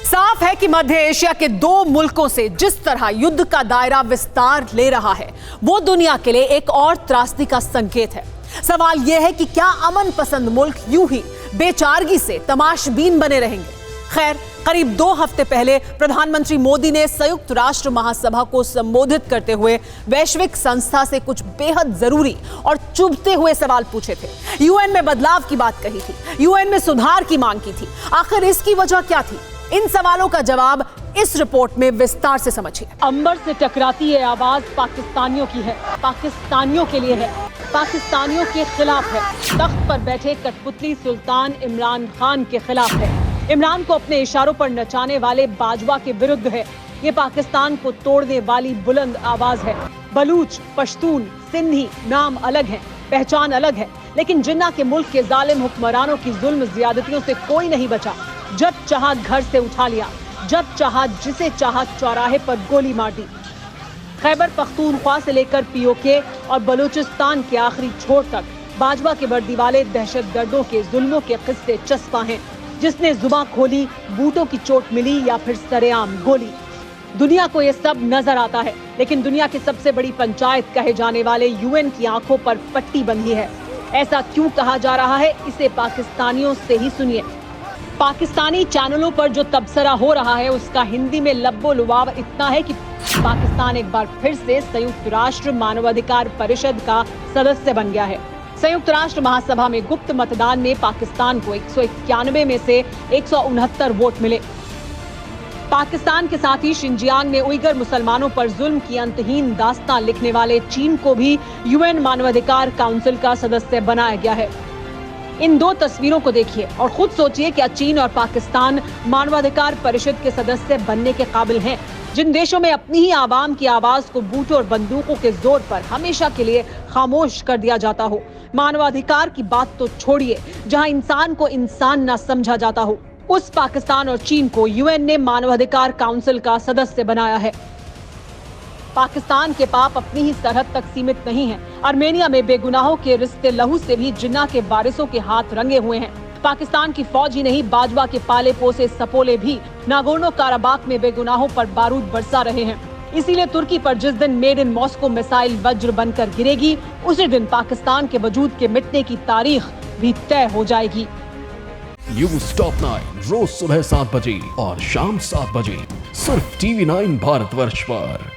साफ है कि मध्य एशिया के दो मुल्कों से जिस तरह युद्ध का दायरा विस्तार ले रहा है, वो दुनिया के लिए एक और त्रासदी का संकेत है। सवाल यह है कि क्या अमन पसंद मुल्क यूं ही बेचारगी से तमाशबीन बने रहेंगे? खैर, करीब 2 हफ्ते पहले प्रधानमंत्री मोदी ने संयुक्त राष्ट्र महासभा को संबोधित करते हुए वैश्विक संस्था से कुछ बेहद जरूरी और चुभते हुए सवाल पूछे थे। यूएन में बदलाव की बात कही थी, यूएन में सुधार की मांग की थी। आखिर इसकी वजह क्या थी? इन सवालों का जवाब इस रिपोर्ट में विस्तार से समझिए। अंबर से टकराती ये आवाज पाकिस्तानियों की है, पाकिस्तानियों के लिए है, पाकिस्तानियों के खिलाफ है। तख्त पर बैठे कठपुतली सुल्तान इमरान खान के खिलाफ है। इमरान को अपने इशारों पर नचाने वाले बाजवा के विरुद्ध है। ये पाकिस्तान को तोड़ने वाली बुलंद आवाज है। बलूच, पश्तून, सिंधी नाम अलग है, पहचान अलग है, लेकिन जिन्ना के मुल्क के जालिम हुक्मरानों की जुल्म ज्यादतियों से कोई नहीं बचा। जब चाहा घर से उठा लिया, जब चाहा जिसे चाहा चौराहे पर गोली मार दी। खैबर पख्तूनख्वा से लेकर पीओके और बलूचिस्तान के आखिरी छोर तक बाजवा के वर्दी वाले दहशतगर्दों के जुल्मों के किस्से चस्पा हैं। जिसने जुबां खोली, बूटों की चोट मिली या फिर सरेआम गोली। दुनिया को ये सब नजर आता है, लेकिन दुनिया की सबसे बड़ी पंचायत कहे जाने वाले यूएन की आंखों पर पट्टी बंधी है। ऐसा क्यों कहा जा रहा है, इसे पाकिस्तानियों से ही सुनिए। पाकिस्तानी चैनलों पर जो तबसरा हो रहा है, उसका हिंदी में लब्बो लुबाव इतना है कि पाकिस्तान एक बार फिर से संयुक्त राष्ट्र मानवाधिकार परिषद का सदस्य बन गया है। संयुक्त राष्ट्र महासभा में गुप्त मतदान में पाकिस्तान को 191 में से 169 वोट मिले। पाकिस्तान के साथ ही शिंजियांग में उइगर मुसलमानों पर जुल्म की अंतहीन दास्तां लिखने वाले चीन को भी यूएन मानवाधिकार काउंसिल का सदस्य बनाया गया है। इन 2 तस्वीरों को देखिए और खुद सोचिए, क्या चीन और पाकिस्तान मानवाधिकार परिषद के सदस्य बनने के काबिल हैं? जिन देशों में अपनी ही आवाम की आवाज को बूटों और बंदूकों के जोर पर हमेशा के लिए खामोश कर दिया जाता हो। मानवाधिकार की बात तो छोड़िए, जहां इंसान को इंसान न समझा जाता हो, उस पाकिस्तान और चीन को यूएन ने मानवाधिकार काउंसिल का सदस्य बनाया है। पाकिस्तान के पाप अपनी ही सरहद तक सीमित नहीं है। आर्मेनिया में बेगुनाहों के रिश्ते लहू से भी जिन्ना के वारिसों के हाथ रंगे हुए हैं। पाकिस्तान की फौज ही नहीं, बाजवा के पाले पोसे सपोले भी नागोर्नो काराबाख में बेगुनाहों पर बारूद बरसा रहे हैं। इसीलिए तुर्की पर जिस दिन मेड इन मॉस्को मिसाइल वज्र बनकर गिरेगी, उसी दिन पाकिस्तान के वजूद के मिटने की तारीख भी तय हो जाएगी। न्यूज़ टॉप 9 रोज सुबह 7 बजे और शाम 7 बजे सिर्फ TV9 भारतवर्ष पर।